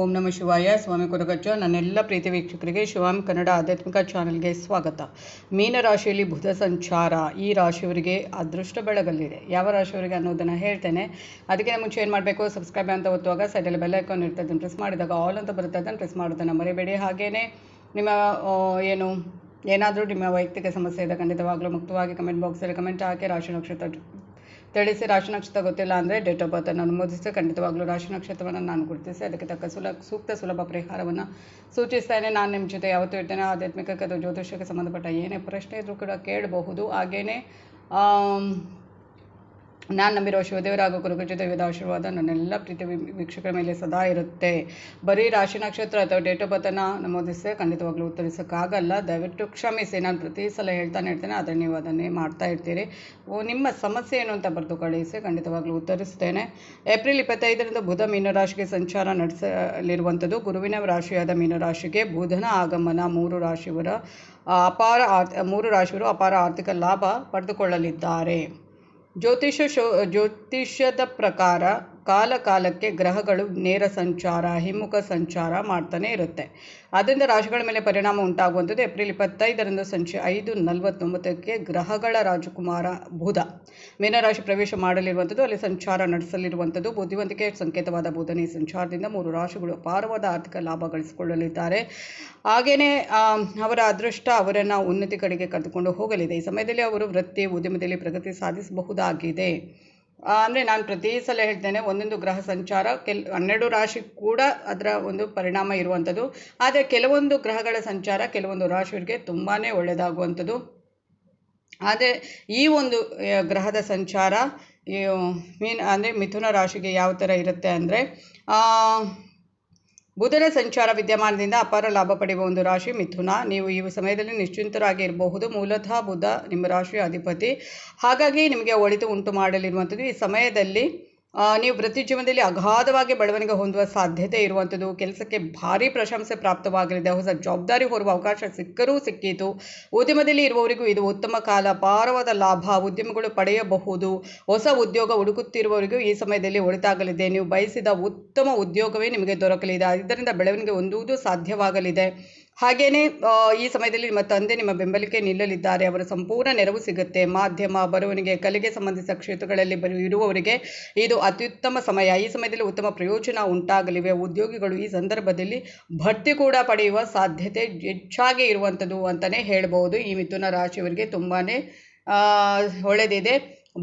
ಓಂ ನಮಃ ಶಿವಾಯ. ಸ್ವಾಮಿ ಕೊರಗಜ್ಜ. ನನ್ನೆಲ್ಲ ಪ್ರೀತಿ ವೀಕ್ಷಕರಿಗೆ ಶಿವಾಮ್ ಕನ್ನಡ ಆಧ್ಯಾತ್ಮಿಕ ಚಾನಲ್ಗೆ ಸ್ವಾಗತ. ಮೀನರಾಶಿಯಲ್ಲಿ ಬುಧ ಸಂಚಾರ ಈ ರಾಶಿಯವರಿಗೆ ಅದೃಷ್ಟ ಬೆಳಗಲಿದೆ. ಯಾವ ರಾಶಿಯವರಿಗೆ ಅನ್ನೋದನ್ನು ಹೇಳ್ತೇನೆ. ಅದಕ್ಕೆ ಮುಂಚೆ ಏನು ಮಾಡಬೇಕು, ಸಬ್ಸ್ಕ್ರೈಬ್ ಅಂತ ಒತ್ತುವಾಗ ಸೈಡಲ್ಲಿ ಬೆಲ್ ಐಕಾನ್ ಇರ್ತದೆ, ಅದನ್ನು ಪ್ರೆಸ್ ಮಾಡಿದಾಗ ಆಲ್ ಅಂತ ಬರುತ್ತೆ, ಅದನ್ನು ಪ್ರೆಸ್ ಮಾಡೋದನ್ನು ಮರಿಬೇಡಿ. ಹಾಗೆಯೇ ನಿಮ್ಮ ಏನಾದರೂ ನಿಮ್ಮ ವೈಯಕ್ತಿಕ ಸಮಸ್ಯೆ ಇದೆ ಖಂಡಿತವಾಗಲೂ ಮುಕ್ತವಾಗಿ ಕಮೆಂಟ್ ಬಾಕ್ಸಲ್ಲಿ ಕಮೆಂಟ್ ಹಾಕಿ. ರಾಶಿ ನಕ್ಷತ್ರ ತಿಳಿಸಿ. ರಾಶಿ ನಕ್ಷತ್ರ ಗೊತ್ತಿಲ್ಲ ಅಂದರೆ ಡೇಟ್ ಆಫ್ ಬರ್ತನ್ನು ಅನುಮೋದಿಸಿ ಖಂಡಿತವಾಗ್ಲೂ ರಾಶಿ ನಕ್ಷತ್ರವನ್ನು ನಾನು ಗುರುತಿಸಿ ಅದಕ್ಕೆ ತಕ್ಕ ಸೂಕ್ತ ಸುಲಭ ಪರಿಹಾರವನ್ನು ಸೂಚಿಸ್ತೇನೆ. ನಾನು ನಿಮ್ಮ ಜೊತೆ ಯಾವತ್ತೂ ಇರ್ತೇನೆ. ಆಧ್ಯಾತ್ಮಿಕಕ್ಕೆ ಅಥವಾ ಜ್ಯೋತಿಷಕ್ಕೆ ಸಂಬಂಧಪಟ್ಟ ಏನೇ ಪ್ರಶ್ನೆ ಇದ್ರೂ ಕೂಡ ಕೇಳಬಹುದು. ಹಾಗೆಯೇ ನಾನು ನಂಬಿರೋ ಶಿವದೇವರ ಹಾಗೂ ಗುರುಗಳ ಜೊತೆ ವಿವಿಧ ಆಶೀರ್ವಾದ ನನ್ನೆಲ್ಲ ಪ್ರೀತಿ ವೀಕ್ಷಕರ ಮೇಲೆ ಸದಾ ಇರುತ್ತೆ. ಬರೀ ರಾಶಿ ನಕ್ಷತ್ರ ಅಥವಾ ಡೇಟ್ ಆಫ್ ಬರ್ತನ್ನು ನಮೂದಿಸಿ ಖಂಡಿತವಾಗ್ಲೂ ಉತ್ತರಿಸೋಕ್ಕಾಗಲ್ಲ. ದಯವಿಟ್ಟು ಕ್ಷಮಿಸಿ. ನಾನು ಪ್ರತಿ ಸಲ ಹೇಳ್ತಾನೆ ಇರ್ತೇನೆ, ಆದರೆ ನೀವು ಅದನ್ನೇ ಮಾಡ್ತಾ ಇರ್ತೀರಿ. ನಿಮ್ಮ ಸಮಸ್ಯೆ ಏನು ಅಂತ ಬರೆದು ಕಳಿಸಿ, ಖಂಡಿತವಾಗ್ಲೂ ಉತ್ತರಿಸ್ತೇನೆ. ಏಪ್ರಿಲ್ 25ರಿಂದ ಬುಧ ಮೀನರಾಶಿಗೆ ಸಂಚಾರ ನಡೆಸಲಿರುವಂಥದ್ದು. ಗುರುವಿನ ರಾಶಿಯಾದ ಮೀನರಾಶಿಗೆ ಬುಧನ ಆಗಮನ ಮೂರು ರಾಶಿಯವರು ಅಪಾರ ಆರ್ಥಿಕ ಲಾಭ ಪಡೆದುಕೊಳ್ಳಲಿದ್ದಾರೆ. ಜ್ಯೋತಿಷ್ಯದ ಪ್ರಕಾರ ಕಾಲಕಾಲಕ್ಕೆ ಗ್ರಹಗಳು ನೇರ ಸಂಚಾರ, ಹಿಮ್ಮುಖ ಸಂಚಾರ ಮಾಡ್ತಾನೆ ಇರುತ್ತೆ. ಅದರಿಂದ ರಾಶಿಗಳ ಮೇಲೆ ಪರಿಣಾಮ ಉಂಟಾಗುವಂಥದ್ದು. ಏಪ್ರಿಲ್ 25ರಂದು ಸಂಜೆ 5:49ಕ್ಕೆ ಗ್ರಹಗಳ ರಾಜಕುಮಾರ ಬುಧ ಮೀನರಾಶಿ ಪ್ರವೇಶ ಮಾಡಲಿರುವಂಥದ್ದು. ಅಲ್ಲಿ ಸಂಚಾರ ನಡೆಸಲಿರುವಂಥದ್ದು. ಬುದ್ಧಿವಂತಿಕೆ ಸಂಕೇತವಾದ ಬುಧನ ಈ ಸಂಚಾರದಿಂದ ಮೂರು ರಾಶಿಗಳು ಅಪಾರವಾದ ಆರ್ಥಿಕ ಲಾಭ ಗಳಿಸಿಕೊಳ್ಳಲಿದ್ದಾರೆ. ಹಾಗೆಯೇ ಅವರ ಅದೃಷ್ಟ ಅವರನ್ನು ಉನ್ನತಿ ಕಡೆಗೆ ಕರೆದುಕೊಂಡು ಹೋಗಲಿದೆ. ಈ ಸಮಯದಲ್ಲಿ ಅವರು ವೃತ್ತಿ ಉದ್ಯಮದಲ್ಲಿ ಪ್ರಗತಿ ಸಾಧಿಸಬಹುದಾಗಿದೆ. ಅಂದರೆ ನಾನು ಪ್ರತಿ ಸಲ ಹೇಳ್ತೇನೆ, ಒಂದೊಂದು ಗ್ರಹ ಸಂಚಾರ 12 ರಾಶಿ ಕೂಡ ಅದರ ಒಂದು ಪರಿಣಾಮ ಇರುವಂಥದ್ದು. ಆದರೆ ಕೆಲವೊಂದು ಗ್ರಹಗಳ ಸಂಚಾರ ಕೆಲವೊಂದು ರಾಶಿಯವರಿಗೆ ತುಂಬಾ ಒಳ್ಳೆಯದಾಗುವಂಥದ್ದು. ಆದರೆ ಈ ಒಂದು ಗ್ರಹದ ಸಂಚಾರ ಮಿಥುನ ರಾಶಿಗೆ ಯಾವ ಥರ ಇರುತ್ತೆ ಅಂದರೆ, ಬುಧನ ಸಂಚಾರ ವಿದ್ಯಮಾನದಿಂದ ಅಪಾರ ಲಾಭ ಪಡೆಯುವ ಒಂದು ರಾಶಿ ಮಿಥುನ. ನೀವು ಈ ಸಮಯದಲ್ಲಿ ನಿಶ್ಚಿಂತರಾಗಿ ಇರಬಹುದು. ಮೂಲತಃ ಬುಧ ನಿಮ್ಮ ರಾಶಿಯ ಅಧಿಪತಿ, ಹಾಗಾಗಿ ನಿಮಗೆ ಒಳಿತು ಉಂಟು ಮಾಡಲಿರುವಂಥದ್ದು. ಈ ಸಮಯದಲ್ಲಿ ನೀವು ವೃತ್ತಿ ಜೀವನದಲ್ಲಿ ಅಗಾಧವಾಗಿ ಬೆಳವಣಿಗೆ ಹೊಂದುವ ಸಾಧ್ಯತೆ ಇರುವಂಥದ್ದು. ಕೆಲಸಕ್ಕೆ ಭಾರಿ ಪ್ರಶಂಸೆ ಪ್ರಾಪ್ತವಾಗಲಿದೆ. ಹೊಸ ಜವಾಬ್ದಾರಿ ಹೊರುವ ಅವಕಾಶ ಸಿಕ್ಕಿತು. ಉದ್ಯಮದಲ್ಲಿ ಇರುವವರಿಗೂ ಇದು ಉತ್ತಮ ಕಾಲ. ಅಪಾರವಾದ ಲಾಭ ಉದ್ಯಮಗಳು ಪಡೆಯಬಹುದು. ಹೊಸ ಉದ್ಯೋಗ ಹುಡುಕುತ್ತಿರುವವರಿಗೂ ಈ ಸಮಯದಲ್ಲಿ ಒಳಿತಾಗಲಿದೆ. ನೀವು ಬಯಸಿದ ಉತ್ತಮ ಉದ್ಯೋಗವೇ ನಿಮಗೆ ದೊರಕಲಿದೆ. ಇದರಿಂದ ಬೆಳವಣಿಗೆ ಹೊಂದುವುದು ಸಾಧ್ಯವಾಗಲಿದೆ. ಹಾಗೆಯೇ ಈ ಸಮಯದಲ್ಲಿ ನಿಮ್ಮ ತಂದೆ ನಿಮ್ಮ ಬೆಂಬಲಕ್ಕೆ ನಿಲ್ಲಲಿದ್ದಾರೆ. ಅವರ ಸಂಪೂರ್ಣ ನೆರವು ಸಿಗುತ್ತೆ. ಮಾಧ್ಯಮ, ಬರವಣಿಗೆ, ಕಲೆಗೆ ಸಂಬಂಧಿಸಿದ ಕ್ಷೇತ್ರಗಳಲ್ಲಿ ಇರುವವರಿಗೆ ಇದು ಅತ್ಯುತ್ತಮ ಸಮಯ. ಈ ಸಮಯದಲ್ಲಿ ಉತ್ತಮ ಪ್ರಯೋಜನ ಉಂಟಾಗಲಿವೆ. ಉದ್ಯೋಗಿಗಳು ಈ ಸಂದರ್ಭದಲ್ಲಿ ಬಡ್ತಿ ಕೂಡ ಪಡೆಯುವ ಸಾಧ್ಯತೆ ಹೆಚ್ಚಾಗಿ ಇರುವಂಥದ್ದು ಅಂತಲೇ ಹೇಳ್ಬೋದು. ಈ ಮಿಥುನ ರಾಶಿಯವರಿಗೆ ತುಂಬಾ ಒಳ್ಳೆಯದಿದೆ.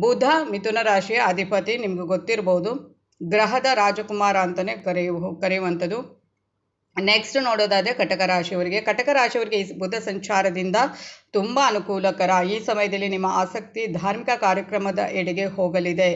ಬುಧ ಮಿಥುನ ರಾಶಿಯ ಅಧಿಪತಿ, ನಿಮಗೆ ಗೊತ್ತಿರ್ಬೋದು, ಗ್ರಹದ ರಾಜಕುಮಾರ ಅಂತಲೇ ಕರೆಯುವಂಥದ್ದು. ನೆಕ್ಸ್ಟ್ ನೋಡೋದಾದರೆ ಕಟಕ ರಾಶಿಯವರಿಗೆ ಈ ಬುಧ ಸಂಚಾರದಿಂದ ತುಂಬ ಅನುಕೂಲಕರ. ಈ ಸಮಯದಲ್ಲಿ ನಿಮ್ಮ ಆಸಕ್ತಿ ಧಾರ್ಮಿಕ ಕಾರ್ಯಕ್ರಮದ ಎಡೆಗೆ ಹೋಗಲಿದೆ.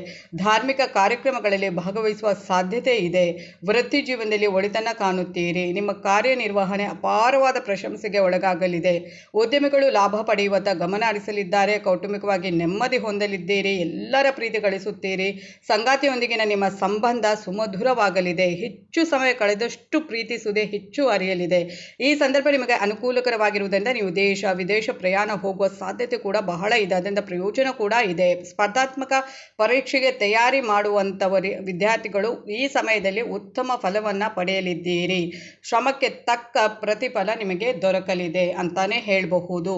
ಧಾರ್ಮಿಕ ಕಾರ್ಯಕ್ರಮಗಳಲ್ಲಿ ಭಾಗವಹಿಸುವ ಸಾಧ್ಯತೆ ಇದೆ. ವೃತ್ತಿ ಜೀವನದಲ್ಲಿ ಒಳಿತನ್ನು ಕಾಣುತ್ತೀರಿ. ನಿಮ್ಮ ಕಾರ್ಯನಿರ್ವಹಣೆ ಅಪಾರವಾದ ಪ್ರಶಂಸೆಗೆ ಒಳಗಾಗಲಿದೆ. ಉದ್ಯಮಿಗಳು ಲಾಭ ಪಡೆಯುವತ್ತ ಗಮನ ಹರಿಸಲಿದ್ದಾರೆ. ಕೌಟುಂಬಿಕವಾಗಿ ನೆಮ್ಮದಿ ಹೊಂದಲಿದ್ದೀರಿ. ಎಲ್ಲರ ಪ್ರೀತಿ ಗಳಿಸುತ್ತೀರಿ. ಸಂಗಾತಿಯೊಂದಿಗಿನ ನಿಮ್ಮ ಸಂಬಂಧ ಸುಮಧುರವಾಗಲಿದೆ. ಹೆಚ್ಚು ಸಮಯ ಕಳೆದಷ್ಟು ಪ್ರೀತಿಸುವುದೇ ಹೆಚ್ಚು ಅರಿಯಲಿದೆ. ಈ ಸಂದರ್ಭ ನಿಮಗೆ ಅನುಕೂಲಕರವಾಗಿರುವುದರಿಂದ ನೀವು ದೇಶ ವಿದೇಶ ಪ್ರಯಾಣ ಹೋಗುವ ಸಾಧ್ಯತೆ ಕೂಡ ಬಹಳ ಇದೆ. ಅದರಿಂದ ಪ್ರಯೋಜನ ಕೂಡ ಇದೆ. ಸ್ಪರ್ಧಾತ್ಮಕ ಪರೀಕ್ಷೆಗೆ ತಯಾರಿ ಮಾಡುವಂಥವರು ವಿದ್ಯಾರ್ಥಿಗಳು ಈ ಸಮಯದಲ್ಲಿ ಉತ್ತಮ ಫಲವನ್ನು ಪಡೆಯಲಿದ್ದೀರಿ. ಶ್ರಮಕ್ಕೆ ತಕ್ಕ ಪ್ರತಿಫಲ ನಿಮಗೆ ದೊರಕಲಿದೆ ಅಂತಾನೆ ಹೇಳಬಹುದು.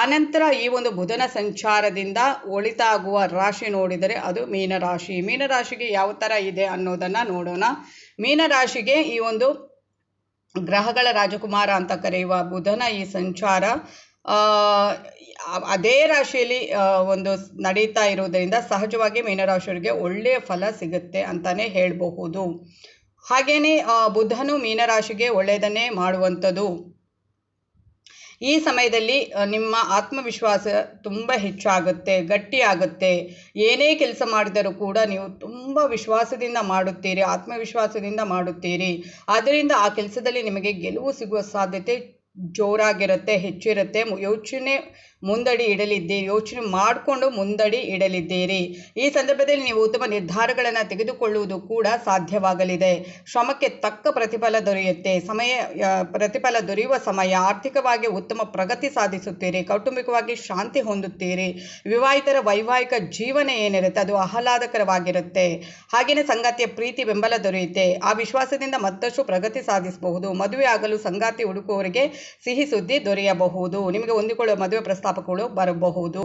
ಅನಂತರ ಈ ಒಂದು ಬುಧನ ಸಂಚಾರದಿಂದ ಒಳಿತಾಗುವ ರಾಶಿ ನೋಡಿದರೆ ಅದು ಮೀನರಾಶಿ. ಮೀನರಾಶಿಗೆ ಯಾವ ಥರ ಇದೆ ಅನ್ನೋದನ್ನು ನೋಡೋಣ. ಮೀನರಾಶಿಗೆ ಈ ಒಂದು ಗ್ರಹಗಳ ರಾಜಕುಮಾರ ಅಂತ ಕರೆಯುವ ಬುಧನ ಈ ಸಂಚಾರ ಅದೇ ರಾಶಿಯಲ್ಲಿ ಒಂದು ನಡೀತಾ ಇರುವುದರಿಂದ ಸಹಜವಾಗಿ ಮೀನರಾಶಿಯವರಿಗೆ ಒಳ್ಳೆಯ ಫಲ ಸಿಗುತ್ತೆ ಅಂತಲೇ ಹೇಳಬಹುದು. ಹಾಗೆಯೇ ಬುಧನು ಮೀನರಾಶಿಗೆ ಒಳ್ಳೆಯದನ್ನೇ ಮಾಡುವಂಥದ್ದು. ಈ ಸಮಯದಲ್ಲಿ ನಿಮ್ಮ ಆತ್ಮವಿಶ್ವಾಸ ತುಂಬ ಹೆಚ್ಚಾಗುತ್ತೆ, ಗಟ್ಟಿಯಾಗುತ್ತೆ. ಏನೇ ಕೆಲಸ ಮಾಡಿದರೂ ಕೂಡ ನೀವು ತುಂಬ ವಿಶ್ವಾಸದಿಂದ ಮಾಡುತ್ತೀರಿ, ಆತ್ಮವಿಶ್ವಾಸದಿಂದ ಮಾಡುತ್ತೀರಿ. ಆದ್ದರಿಂದ ಆ ಕೆಲಸದಲ್ಲಿ ನಿಮಗೆ ಗೆಲುವು ಸಿಗುವ ಸಾಧ್ಯತೆ ಜೋರಾಗಿರುತ್ತೆ, ಹೆಚ್ಚಿರುತ್ತೆ. ಯೋಚನೆ ಮುಂದಡಿ ಇಡಲಿದ್ದೀರಿ, ಯೋಚನೆ ಮಾಡಿಕೊಂಡು ಮುಂದಡಿ ಇಡಲಿದ್ದೀರಿ. ಈ ಸಂದರ್ಭದಲ್ಲಿ ನೀವು ಉತ್ತಮ ನಿರ್ಧಾರಗಳನ್ನು ತೆಗೆದುಕೊಳ್ಳುವುದು ಕೂಡ ಸಾಧ್ಯವಾಗಲಿದೆ. ಶ್ರಮಕ್ಕೆ ತಕ್ಕ ಪ್ರತಿಫಲ ದೊರೆಯುತ್ತೆ. ಪ್ರತಿಫಲ ದೊರೆಯುವ ಸಮಯ. ಆರ್ಥಿಕವಾಗಿ ಉತ್ತಮ ಪ್ರಗತಿ ಸಾಧಿಸುತ್ತೀರಿ. ಕೌಟುಂಬಿಕವಾಗಿ ಶಾಂತಿ ಹೊಂದುತ್ತೀರಿ. ವಿವಾಹಿತರ ವೈವಾಹಿಕ ಜೀವನ ಏನಿರುತ್ತೆ ಅದು ಆಹ್ಲಾದಕರವಾಗಿರುತ್ತೆ. ಹಾಗೆಯೇ ಸಂಗಾತಿಯ ಪ್ರೀತಿ ಬೆಂಬಲ ದೊರೆಯುತ್ತೆ. ಆ ವಿಶ್ವಾಸದಿಂದ ಮತ್ತಷ್ಟು ಪ್ರಗತಿ ಸಾಧಿಸಬಹುದು. ಮದುವೆ ಆಗಲು ಸಂಗಾತಿ ಹುಡುಕುವವರಿಗೆ ಸಿಹಿ ಸುದ್ದಿ ದೊರೆಯಬಹುದು. ನಿಮಗೆ ಹೊಂದಿಕೊಳ್ಳುವ ಮದುವೆ ಪ್ರಸ್ತಾಪಗಳು ಬರಬಹುದು.